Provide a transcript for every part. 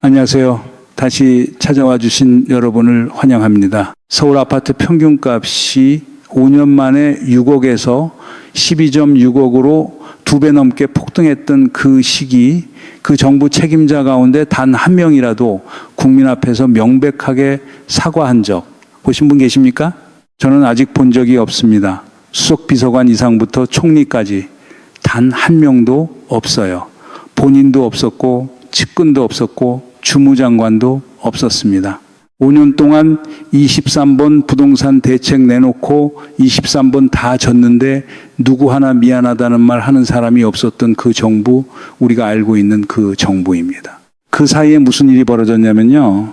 안녕하세요. 다시 찾아와 주신 여러분을 환영합니다. 서울 아파트 평균값이 5년 만에 6억에서 12.6억으로 2배 넘게 폭등했던 그 시기, 그 정부 책임자 가운데 단 한 명이라도 국민 앞에서 명백하게 사과한 적 보신 분 계십니까? 저는 아직 본 적이 없습니다. 수석 비서관 이상부터 총리까지 단 한 명도 없어요. 본인도 없었고 측근도 없었고 주무장관도 없었습니다. 5년 동안 23번 부동산 대책 내놓고 23번 다 졌는데 누구 하나 미안하다는 말 하는 사람이 없었던 그 정부, 우리가 알고 있는 그 정부입니다. 그 사이에 무슨 일이 벌어졌냐면요.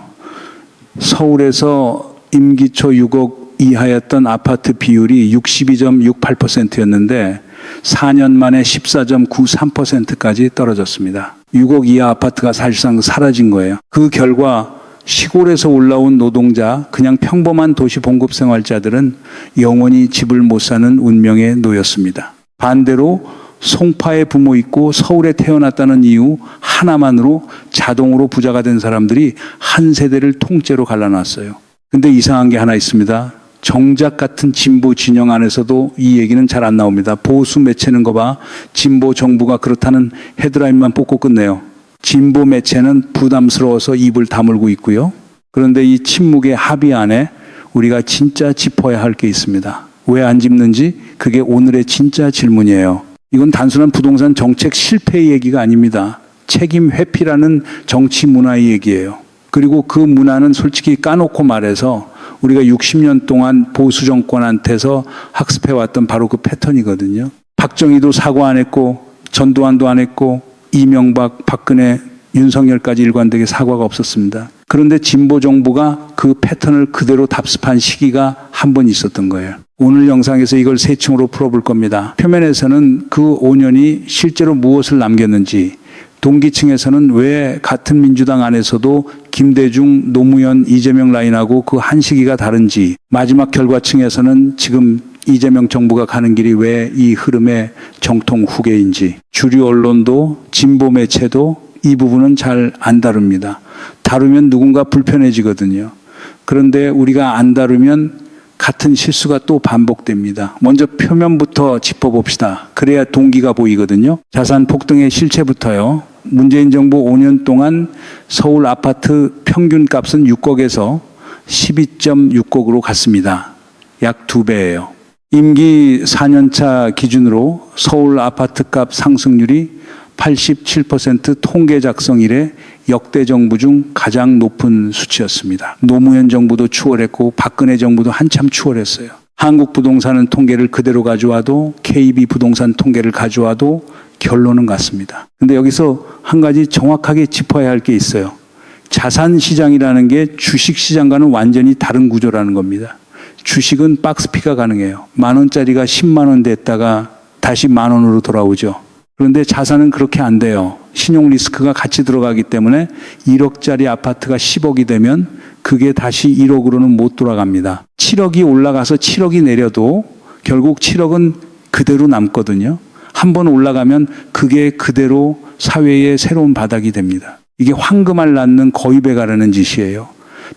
서울에서 임기 초 6억 이하였던 아파트 비율이 62.68%였는데 4년 만에 14.93%까지 떨어졌습니다. 6억 이하 아파트가 사실상 사라진 거예요. 그 결과 시골에서 올라온 노동자, 그냥 평범한 도시 봉급생활자들은 영원히 집을 못 사는 운명에 놓였습니다. 반대로 송파에 부모 있고 서울에 태어났다는 이유 하나만으로 자동으로 부자가 된 사람들이 한 세대를 통째로 갈라놨어요. 근데 이상한 게 하나 있습니다. 정작 같은 진보 진영 안에서도 이 얘기는 잘 안 나옵니다. 보수 매체는 거 봐. 진보 정부가 그렇다는 헤드라인만 뽑고 끝내요. 진보 매체는 부담스러워서 입을 다물고 있고요. 그런데 이 침묵의 합의 안에 우리가 진짜 짚어야 할 게 있습니다. 왜 안 짚는지 그게 오늘의 진짜 질문이에요. 이건 단순한 부동산 정책 실패의 얘기가 아닙니다. 책임 회피라는 정치 문화의 얘기예요. 그리고 그 문화는 솔직히 까놓고 말해서 우리가 60년 동안 보수 정권한테서 학습해왔던 바로 그 패턴이거든요. 박정희도 사과 안 했고 전두환도 안 했고 이명박, 박근혜, 윤석열까지 일관되게 사과가 없었습니다. 그런데 진보 정부가 그 패턴을 그대로 답습한 시기가 한 번 있었던 거예요. 오늘 영상에서 이걸 세 층으로 풀어볼 겁니다. 표면에서는 그 5년이 실제로 무엇을 남겼는지, 동기층에서는 왜 같은 민주당 안에서도 김대중, 노무현, 이재명 라인하고 그 한 시기가 다른지, 마지막 결과층에서는 지금 이재명 정부가 가는 길이 왜 이 흐름의 정통 후계인지, 주류 언론도 진보 매체도 이 부분은 잘 안 다룹니다. 다루면 누군가 불편해지거든요. 그런데 우리가 안 다루면 같은 실수가 또 반복됩니다. 먼저 표면부터 짚어봅시다. 그래야 동기가 보이거든요. 자산 폭등의 실체부터요. 문재인 정부 5년 동안 서울 아파트 평균값은 6억에서 12.6억으로 갔습니다. 약 2배예요. 임기 4년차 기준으로 서울 아파트값 상승률이 87% 통계 작성 이래 역대 정부 중 가장 높은 수치였습니다. 노무현 정부도 추월했고 박근혜 정부도 한참 추월했어요. 한국 부동산은 통계를 그대로 가져와도 KB 부동산 통계를 가져와도 결론은 같습니다. 근데 여기서 한 가지 정확하게 짚어야 할 게 있어요. 자산 시장이라는 게 주식 시장과는 완전히 다른 구조라는 겁니다. 주식은 박스피가 가능해요. 10,000원짜리가 10만 원 됐다가 다시 10,000원으로 돌아오죠. 그런데 자산은 그렇게 안 돼요. 신용 리스크가 같이 들어가기 때문에 1억짜리 아파트가 10억이 되면 그게 다시 1억으로는 못 돌아갑니다. 7억이 올라가서 7억이 내려도 결국 7억은 그대로 남거든요. 한 번 올라가면 그게 그대로 사회의 새로운 바닥이 됩니다. 이게 황금알 낳는 거위배 가라는 짓이에요.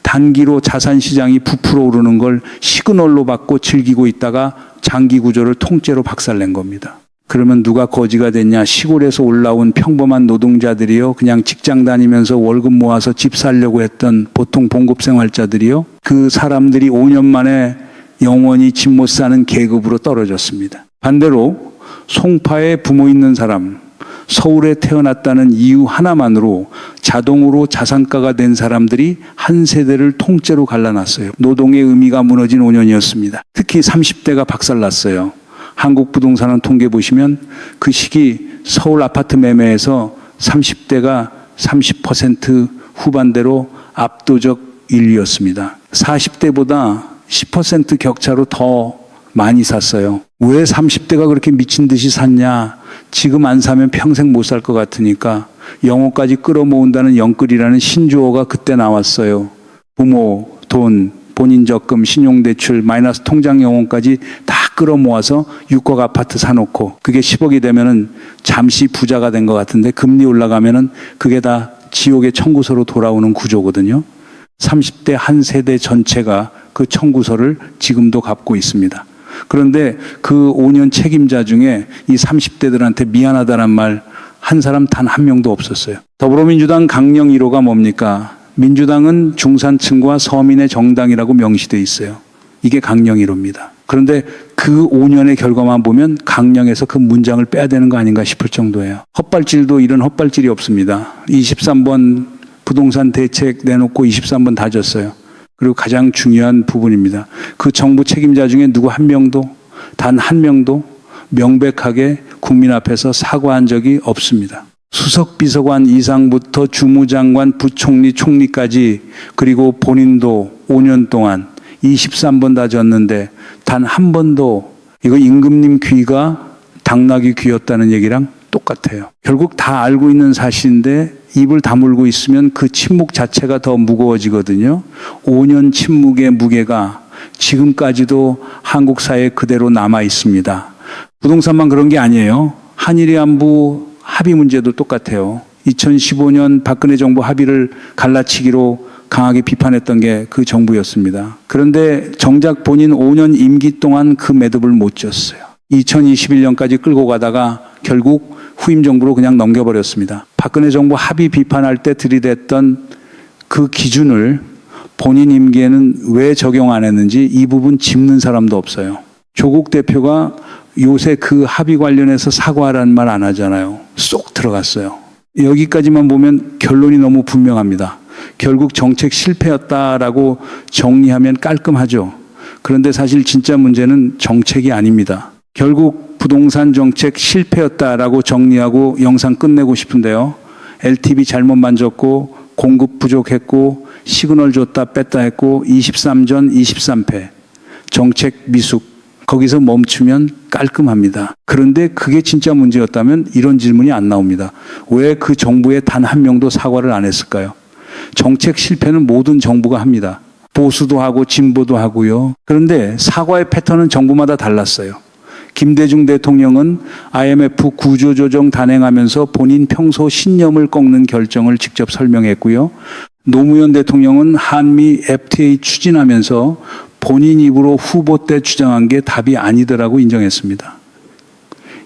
단기로 자산 시장이 부풀어 오르는 걸 시그널로 받고 즐기고 있다가 장기 구조를 통째로 박살낸 겁니다. 그러면 누가 거지가 됐냐? 시골에서 올라온 평범한 노동자들이요. 그냥 직장 다니면서 월급 모아서 집 살려고 했던 보통 봉급생활자들이요. 그 사람들이 5년 만에 영원히 집 못 사는 계급으로 떨어졌습니다. 반대로 송파에 부모 있는 사람, 서울에 태어났다는 이유 하나만으로 자동으로 자산가가 된 사람들이 한 세대를 통째로 갈라놨어요. 노동의 의미가 무너진 5년이었습니다. 특히 30대가 박살났어요. 한국 부동산원 통계 보시면 그 시기 서울 아파트 매매에서 30대가 30% 후반대로 압도적 1위였습니다. 40대보다 10% 격차로 더 많이 샀어요. 왜 30대가 그렇게 미친 듯이 샀냐? 지금 안 사면 평생 못 살 것 같으니까 영혼까지 끌어모은다는 영끌이라는 신조어가 그때 나왔어요. 부모, 돈, 본인 적금, 신용대출, 마이너스 통장 영혼까지 다 끌어모아서 6억 아파트 사놓고 그게 10억이 되면은 잠시 부자가 된 것 같은데 금리 올라가면은 그게 다 지옥의 청구서로 돌아오는 구조거든요. 30대 한 세대 전체가 그 청구서를 지금도 갖고 있습니다. 그런데 그 5년 책임자 중에 이 30대들한테 미안하다는 말 한 사람 단 한 명도 없었어요. 더불어민주당 강령 1호가 뭡니까? 민주당은 중산층과 서민의 정당이라고 명시되어 있어요. 이게 강령 1호입니다. 그런데 그 5년의 결과만 보면 강령에서 그 문장을 빼야 되는 거 아닌가 싶을 정도예요. 헛발질도 이런 헛발질이 없습니다. 23번 부동산 대책 내놓고 23번 다 졌어요. 그리고 가장 중요한 부분입니다. 그 정부 책임자 중에 누구 한 명도, 단 한 명도 명백하게 국민 앞에서 사과한 적이 없습니다. 수석 비서관 이상부터 주무장관, 부총리, 총리까지 그리고 본인도 5년 동안 23번 다 졌는데 단 한 번도 이거 임금님 귀가 당나귀 귀였다는 얘기랑 똑같아요. 결국 다 알고 있는 사실인데 입을 다물고 있으면 그 침묵 자체가 더 무거워지거든요. 5년 침묵의 무게가 지금까지도 한국 사회에 그대로 남아 있습니다. 부동산만 그런 게 아니에요. 한일 위안부 합의 문제도 똑같아요. 2015년 박근혜 정부 합의를 갈라치기로 강하게 비판했던 게 그 정부였습니다. 그런데 정작 본인 5년 임기 동안 그 매듭을 못 졌어요. 2021년까지 끌고 가다가 결국 후임 정부로 그냥 넘겨버렸습니다. 박근혜 정부 합의 비판할 때 들이댔던 그 기준을 본인 임기에는 왜 적용 안 했는지 이 부분 짚는 사람도 없어요. 조국 대표가 요새 그 합의 관련해서 사과하라는 말 안 하잖아요. 쏙 들어갔어요. 여기까지만 보면 결론이 너무 분명합니다. 결국 정책 실패였다라고 정리하면 깔끔하죠. 그런데 사실 진짜 문제는 정책이 아닙니다. 결국 부동산 정책 실패였다라고 정리하고 영상 끝내고 싶은데요. LTV 잘못 만졌고 공급 부족했고 시그널 줬다 뺐다 했고 23전 23패 정책 미숙 거기서 멈추면 깔끔합니다. 그런데 그게 진짜 문제였다면 이런 질문이 안 나옵니다. 왜 그 정부에 단 한 명도 사과를 안 했을까요? 정책 실패는 모든 정부가 합니다. 보수도 하고 진보도 하고요. 그런데 사과의 패턴은 정부마다 달랐어요. 김대중 대통령은 IMF 구조조정 단행하면서 본인 평소 신념을 꺾는 결정을 직접 설명했고요. 노무현 대통령은 한미 FTA 추진하면서 본인 입으로 후보 때 주장한 게 답이 아니더라고 인정했습니다.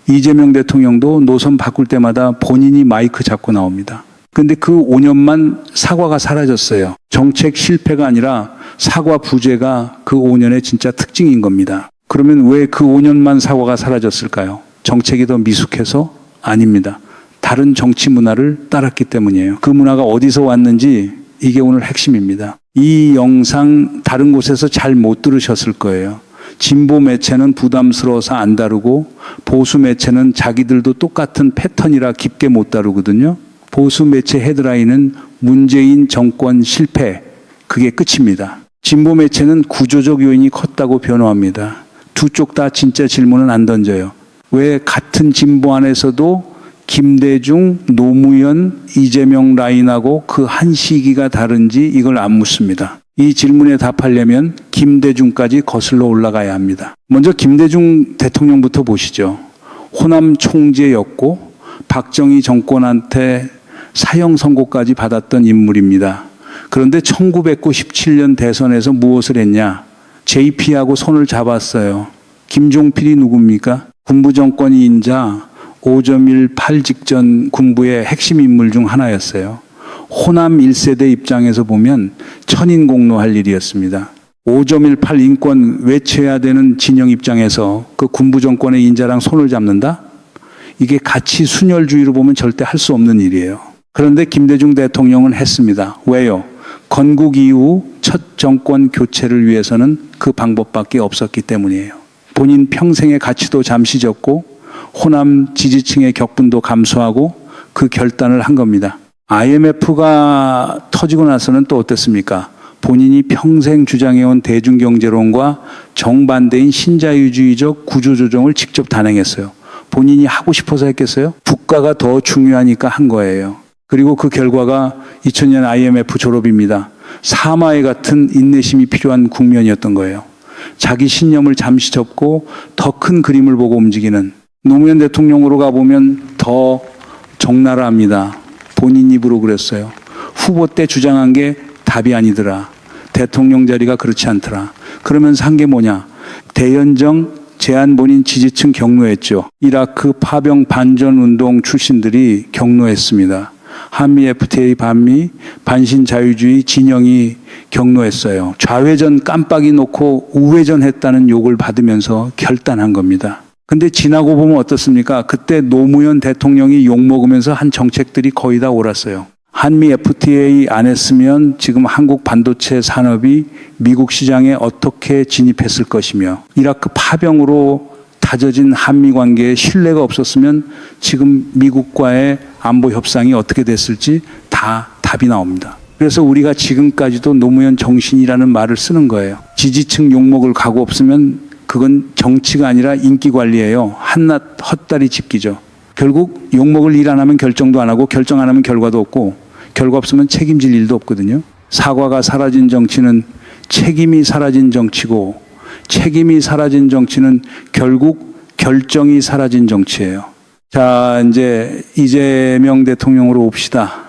이재명 대통령도 노선 바꿀 때마다 본인이 마이크 잡고 나옵니다. 그런데 그 5년만 사과가 사라졌어요. 정책 실패가 아니라 사과 부재가 그 5년의 진짜 특징인 겁니다. 그러면 왜 그 5년만 사과가 사라졌을까요? 정책이 더 미숙해서? 아닙니다. 다른 정치 문화를 따랐기 때문이에요. 그 문화가 어디서 왔는지 이게 오늘 핵심입니다. 이 영상 다른 곳에서 잘 못 들으셨을 거예요. 진보 매체는 부담스러워서 안 다루고 보수 매체는 자기들도 똑같은 패턴이라 깊게 못 다루거든요. 보수 매체 헤드라인은 문재인 정권 실패, 그게 끝입니다. 진보 매체는 구조적 요인이 컸다고 변호합니다. 두 쪽 다 진짜 질문은 안 던져요. 왜 같은 진보 안에서도 김대중, 노무현, 이재명 라인하고 그 한 시기가 다른지 이걸 안 묻습니다. 이 질문에 답하려면 김대중까지 거슬러 올라가야 합니다. 먼저 김대중 대통령부터 보시죠. 호남 총재였고 박정희 정권한테 사형 선고까지 받았던 인물입니다. 그런데 1997년 대선에서 무엇을 했냐? JP하고 손을 잡았어요. 김종필이 누굽니까? 군부 정권이 인자 5.18 직전 군부의 핵심 인물 중 하나였어요. 호남 1세대 입장에서 보면 천인공노할 일이었습니다. 5.18 인권 외쳐야 되는 진영 입장에서 그 군부 정권의 인자랑 손을 잡는다? 이게 가치 순혈주의로 보면 절대 할 수 없는 일이에요. 그런데 김대중 대통령은 했습니다. 왜요? 건국 이후 첫 정권 교체를 위해서는 그 방법밖에 없었기 때문이에요. 본인 평생의 가치도 잠시 접고 호남 지지층의 격분도 감수하고 그 결단을 한 겁니다. IMF가 터지고 나서는 또 어땠습니까? 본인이 평생 주장해온 대중경제론과 정반대인 신자유주의적 구조조정을 직접 단행했어요. 본인이 하고 싶어서 했겠어요? 국가가 더 중요하니까 한 거예요. 그리고 그 결과가 2000년 IMF 졸업입니다. 사마에 같은 인내심이 필요한 국면이었던 거예요. 자기 신념을 잠시 접고 더 큰 그림을 보고 움직이는 노무현 대통령으로 가보면 더 적나라합니다. 본인 입으로 그랬어요. 후보 때 주장한 게 답이 아니더라. 대통령 자리가 그렇지 않더라. 그러면서 한 게 뭐냐. 대연정 제한본인 지지층 경로했죠. 이라크 파병 반전운동 출신들이 경로했습니다. 한미 FTA 반미 반신자유주의 진영이 경로했어요. 좌회전 깜빡이 놓고 우회전 했다는 욕을 받으면서 결단한 겁니다. 근데 지나고 보면 어떻습니까? 그때 노무현 대통령이 욕먹으면서 한 정책들이 거의 다 옳았어요. 한미 FTA 안 했으면 지금 한국 반도체 산업이 미국 시장에 어떻게 진입했을 것이며, 이라크 파병으로 다져진 한미 관계에 신뢰가 없었으면 지금 미국과의 안보 협상이 어떻게 됐을지 다 답이 나옵니다. 그래서 우리가 지금까지도 노무현 정신이라는 말을 쓰는 거예요. 지지층 욕먹을 각오 없으면 그건 정치가 아니라 인기 관리예요. 한낱 헛다리 짚기죠. 결국 욕먹을 일 안 하면 결정도 안 하고, 결정 안 하면 결과도 없고, 결과 없으면 책임질 일도 없거든요. 사과가 사라진 정치는 책임이 사라진 정치고, 책임이 사라진 정치는 결국 결정이 사라진 정치예요. 자, 이제 이재명 대통령으로 옵시다.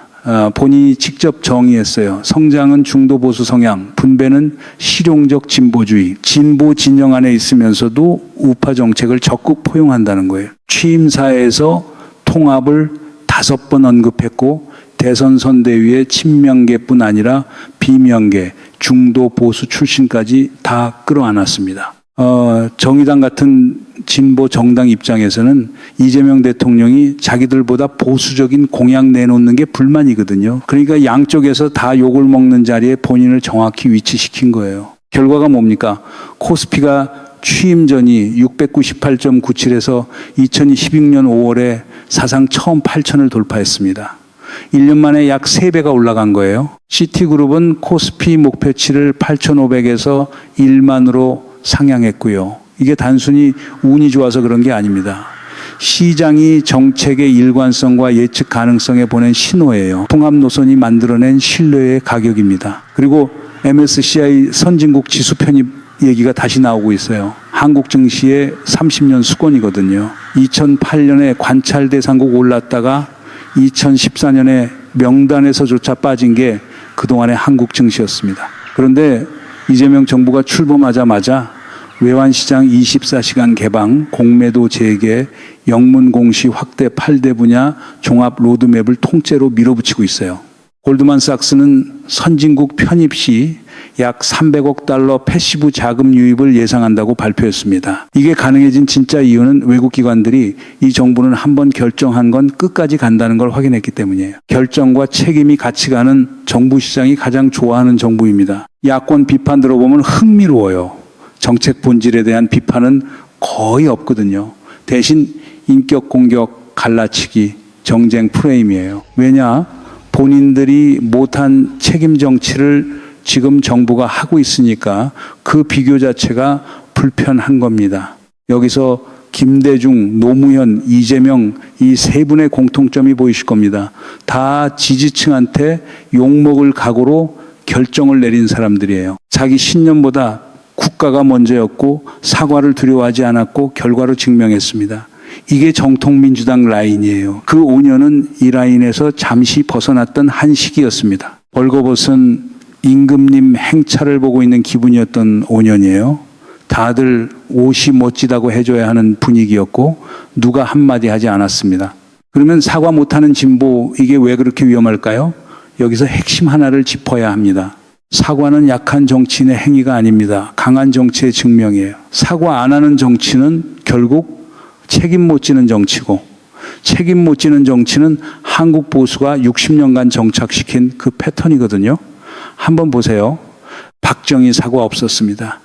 본인이 직접 정의했어요. 성장은 중도 보수 성향, 분배는 실용적 진보주의. 진보 진영 안에 있으면서도 우파 정책을 적극 포용한다는 거예요. 취임사에서 통합을 5번 언급했고, 대선 선대위의 친명계뿐 아니라 비명계, 중도 보수 출신까지 다 끌어안았습니다. 정의당 같은 진보 정당 입장에서는 이재명 대통령이 자기들보다 보수적인 공약 내놓는 게 불만이거든요. 그러니까 양쪽에서 다 욕을 먹는 자리에 본인을 정확히 위치시킨 거예요. 결과가 뭡니까? 코스피가 취임 전이 698.97에서 2016년 5월에 사상 처음 8천을 돌파했습니다. 1년 만에 약 3배가 올라간 거예요. 시티그룹은 코스피 목표치를 8,500에서 1만으로 상향했고요. 이게 단순히 운이 좋아서 그런 게 아닙니다. 시장이 정책의 일관성과 예측 가능성에 보낸 신호예요. 통합 노선이 만들어낸 신뢰의 가격입니다. 그리고 MSCI 선진국 지수 편입 얘기가 다시 나오고 있어요. 한국 증시의 30년 수권이거든요. 2008년에 관찰 대상국 올랐다가 2014년에 명단에서조차 빠진 게 그동안의 한국 증시였습니다. 그런데 이재명 정부가 출범하자마자 외환시장 24시간 개방, 공매도 재개, 영문 공시 확대 8대 분야 종합 로드맵을 통째로 밀어붙이고 있어요. 골드만삭스는 선진국 편입 시 약 300억 달러 패시브 자금 유입을 예상한다고 발표했습니다. 이게 가능해진 진짜 이유는 외국 기관들이 이 정부는 한번 결정한 건 끝까지 간다는 걸 확인했기 때문이에요. 결정과 책임이 같이 가는 정부 시장이 가장 좋아하는 정부입니다. 야권 비판 들어보면 흥미로워요. 정책 본질에 대한 비판은 거의 없거든요. 대신 인격 공격, 갈라치기, 정쟁 프레임이에요. 왜냐? 본인들이 못한 책임 정치를 지금 정부가 하고 있으니까 그 비교 자체가 불편한 겁니다. 여기서 김대중, 노무현, 이재명 이 세 분의 공통점이 보이실 겁니다. 다 지지층한테 욕먹을 각오로 결정을 내린 사람들이에요. 자기 신념보다 국가가 먼저였고 사과를 두려워하지 않았고 결과로 증명했습니다. 이게 정통민주당 라인이에요. 그 5년은 이 라인에서 잠시 벗어났던 한 시기였습니다. 벌거벗은 임금님 행차를 보고 있는 기분이었던 5년이에요. 다들 옷이 멋지다고 해줘야 하는 분위기였고 누가 한마디 하지 않았습니다. 그러면 사과 못하는 진보, 이게 왜 그렇게 위험할까요? 여기서 핵심 하나를 짚어야 합니다. 사과는 약한 정치인의 행위가 아닙니다. 강한 정치의 증명이에요. 사과 안 하는 정치는 결국 책임 못 지는 정치고, 책임 못 지는 정치는 한국 보수가 60년간 정착시킨 그 패턴이거든요. 한번 보세요. 박정희 사과 없었습니다.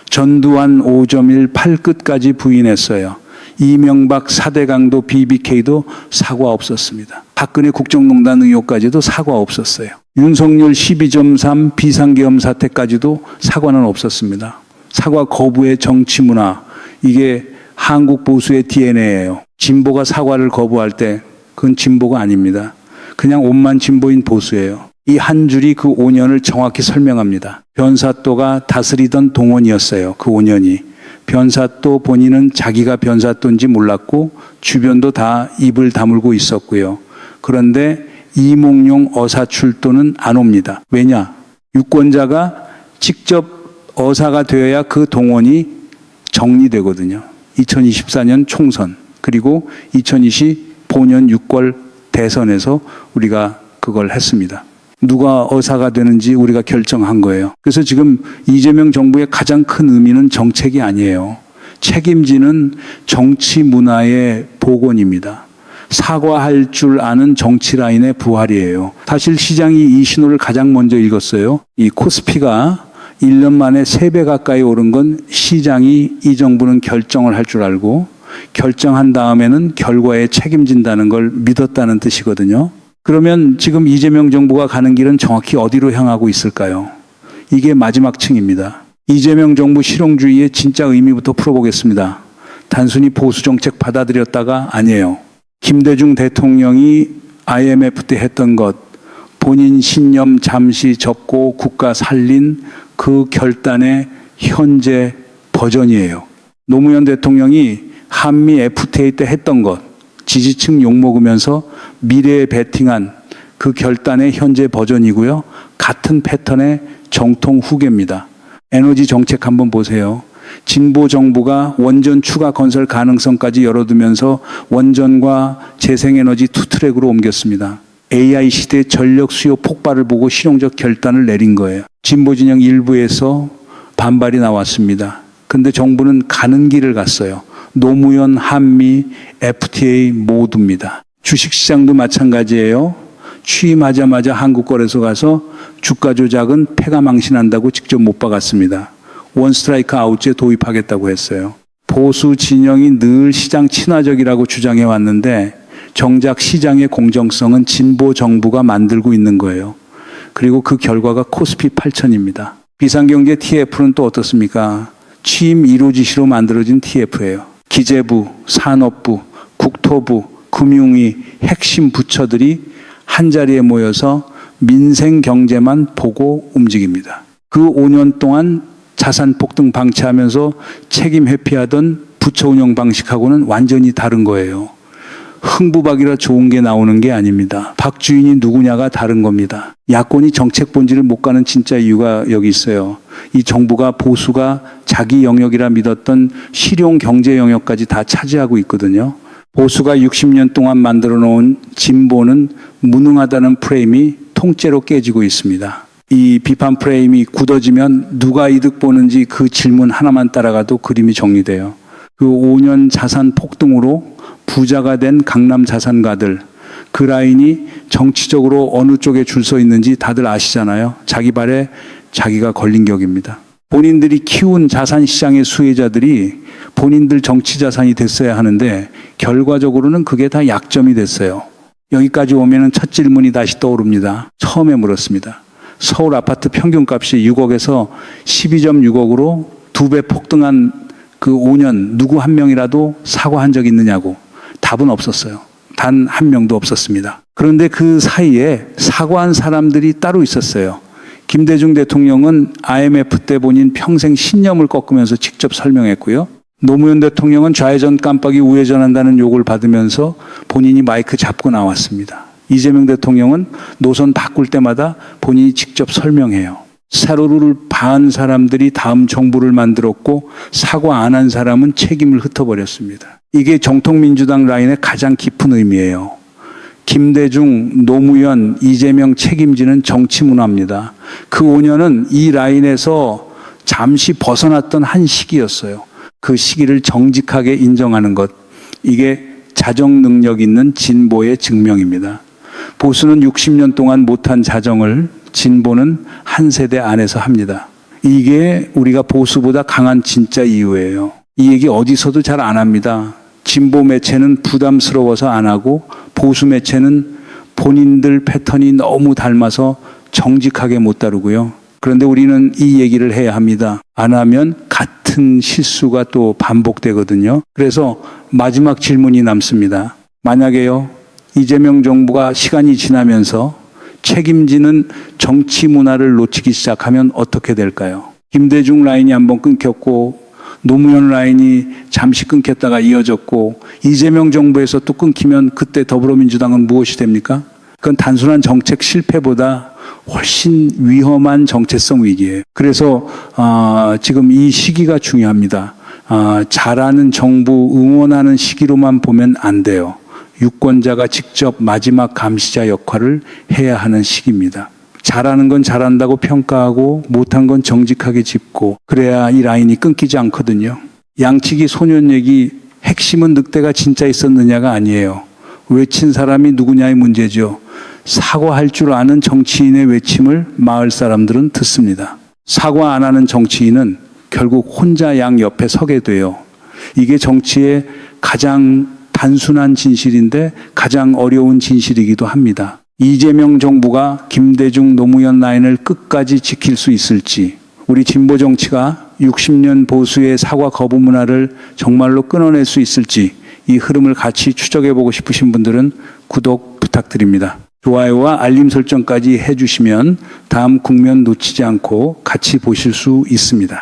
전두환 5.1 8끝까지 부인했어요. 이명박 4대 강도 BBK도 사과 없었습니다. 박근혜 국정농단 의혹까지도 사과 없었어요. 윤석열 12.3 비상계엄 사태까지도 사과는 없었습니다. 사과 거부의 정치 문화, 이게 한국 보수의 DNA예요. 진보가 사과를 거부할 때 그건 진보가 아닙니다. 그냥 옷만 진보인 보수예요. 이 한 줄이 그 5년을 정확히 설명합니다. 변사또가 다스리던 동원이었어요. 그 5년이. 변사또 본인은 자기가 변사또인지 몰랐고 주변도 다 입을 다물고 있었고요. 그런데 이몽룡 어사 출도는 안 옵니다. 왜냐? 유권자가 직접 어사가 되어야 그 동원이 정리되거든요. 2024년 총선 그리고 2025년 6월 대선에서 우리가 그걸 했습니다. 누가 어사가 되는지 우리가 결정한 거예요. 그래서 지금 이재명 정부의 가장 큰 의미는 정책이 아니에요. 책임지는 정치 문화의 복원입니다. 사과할 줄 아는 정치 라인의 부활이에요. 사실 시장이 이 신호를 가장 먼저 읽었어요. 이 코스피가 1년 만에 3배 가까이 오른 건 시장이 이 정부는 결정을 할 줄 알고 결정한 다음에는 결과에 책임진다는 걸 믿었다는 뜻이거든요. 그러면 지금 이재명 정부가 가는 길은 정확히 어디로 향하고 있을까요? 이게 마지막 층입니다. 이재명 정부 실용주의의 진짜 의미부터 풀어보겠습니다. 단순히 보수 정책 받아들였다가 아니에요. 김대중 대통령이 IMF 때 했던 것, 본인 신념 잠시 접고 국가 살린 그 결단의 현재 버전이에요. 노무현 대통령이 한미 FTA 때 했던 것, 지지층 욕먹으면서 미래에 베팅한 그 결단의 현재 버전이고요. 같은 패턴의 정통 후계입니다. 에너지 정책 한번 보세요. 진보 정부가 원전 추가 건설 가능성까지 열어두면서 원전과 재생에너지 투트랙으로 옮겼습니다. AI 시대의 전력 수요 폭발을 보고 실용적 결단을 내린 거예요. 진보 진영 일부에서 반발이 나왔습니다. 근데 정부는 가는 길을 갔어요. 노무현, 한미, FTA 모두입니다. 주식시장도 마찬가지예요. 취임하자마자 한국거래소 가서 주가 조작은 패가 망신한다고 직접 못 박았습니다. 원 스트라이크 아웃제 도입하겠다고 했어요. 보수 진영이 늘 시장 친화적이라고 주장해 왔는데 정작 시장의 공정성은 진보 정부가 만들고 있는 거예요. 그리고 그 결과가 코스피 8천입니다. 비상경제 TF는 또 어떻습니까? 취임 1호 지시로 만들어진 TF예요. 기재부, 산업부, 국토부, 금융위, 핵심 부처들이 한자리에 모여서 민생 경제만 보고 움직입니다. 그 5년 동안 자산 폭등 방치하면서 책임 회피하던 부처 운영 방식하고는 완전히 다른 거예요. 흥부박이라 좋은 게 나오는 게 아닙니다. 박 주인이 누구냐가 다른 겁니다. 야권이 정책 본질을 못 가는 진짜 이유가 여기 있어요. 이 정부가 보수가 자기 영역이라 믿었던 실용 경제 영역까지 다 차지하고 있거든요. 보수가 60년 동안 만들어 놓은 진보는 무능하다는 프레임이 통째로 깨지고 있습니다. 이 비판 프레임이 굳어지면 누가 이득 보는지 그 질문 하나만 따라가도 그림이 정리돼요. 그 5년 자산 폭등으로 부자가 된 강남 자산가들, 그 라인이 정치적으로 어느 쪽에 줄 서 있는지 다들 아시잖아요. 자기 발에 자기가 걸린 격입니다. 본인들이 키운 자산시장의 수혜자들이 본인들 정치 자산이 됐어야 하는데 결과적으로는 그게 다 약점이 됐어요. 여기까지 오면은 첫 질문이 다시 떠오릅니다. 처음에 물었습니다. 서울 아파트 평균값이 6억에서 12.6억으로 2배 폭등한 그 5년 누구 한 명이라도 사과한 적 있느냐고. 답은 없었어요. 단 한 명도 없었습니다. 그런데 그 사이에 사과한 사람들이 따로 있었어요. 김대중 대통령은 IMF 때 본인 평생 신념을 꺾으면서 직접 설명했고요. 노무현 대통령은 좌회전 깜빡이 우회전한다는 욕을 받으면서 본인이 마이크 잡고 나왔습니다. 이재명 대통령은 노선 바꿀 때마다 본인이 직접 설명해요. 세로를 반 사람들이 다음 정부를 만들었고 사과 안 한 사람은 책임을 흩어버렸습니다. 이게 정통민주당 라인의 가장 깊은 의미예요. 김대중, 노무현, 이재명 책임지는 정치 문화입니다. 그 5년은 이 라인에서 잠시 벗어났던 한 시기였어요. 그 시기를 정직하게 인정하는 것. 이게 자정 능력 있는 진보의 증명입니다. 보수는 60년 동안 못한 자정을 진보는 한 세대 안에서 합니다. 이게 우리가 보수보다 강한 진짜 이유예요. 이 얘기 어디서도 잘 안 합니다. 진보 매체는 부담스러워서 안 하고 보수 매체는 본인들 패턴이 너무 닮아서 정직하게 못 다루고요. 그런데 우리는 이 얘기를 해야 합니다. 안 하면 같은 실수가 또 반복되거든요. 그래서 마지막 질문이 남습니다. 만약에요, 이재명 정부가 시간이 지나면서 책임지는 정치 문화를 놓치기 시작하면 어떻게 될까요? 김대중 라인이 한번 끊겼고 노무현 라인이 잠시 끊겼다가 이어졌고 이재명 정부에서 또 끊기면 그때 더불어민주당은 무엇이 됩니까? 그건 단순한 정책 실패보다 훨씬 위험한 정체성 위기예요. 그래서 지금 이 시기가 중요합니다. 잘하는 정부 응원하는 시기로만 보면 안 돼요. 유권자가 직접 마지막 감시자 역할을 해야 하는 시기입니다. 잘하는 건 잘한다고 평가하고 못한 건 정직하게 짚고 그래야 이 라인이 끊기지 않거든요. 양치기 소년 얘기 핵심은 늑대가 진짜 있었느냐가 아니에요. 외친 사람이 누구냐의 문제죠. 사과할 줄 아는 정치인의 외침을 마을 사람들은 듣습니다. 사과 안 하는 정치인은 결국 혼자 양 옆에 서게 돼요. 이게 정치의 가장 단순한 진실인데 가장 어려운 진실이기도 합니다. 이재명 정부가 김대중 노무현 라인을 끝까지 지킬 수 있을지, 우리 진보 정치가 60년 보수의 사과 거부 문화를 정말로 끊어낼 수 있을지 이 흐름을 같이 추적해보고 싶으신 분들은 구독 부탁드립니다. 좋아요와 알림 설정까지 해주시면 다음 국면 놓치지 않고 같이 보실 수 있습니다.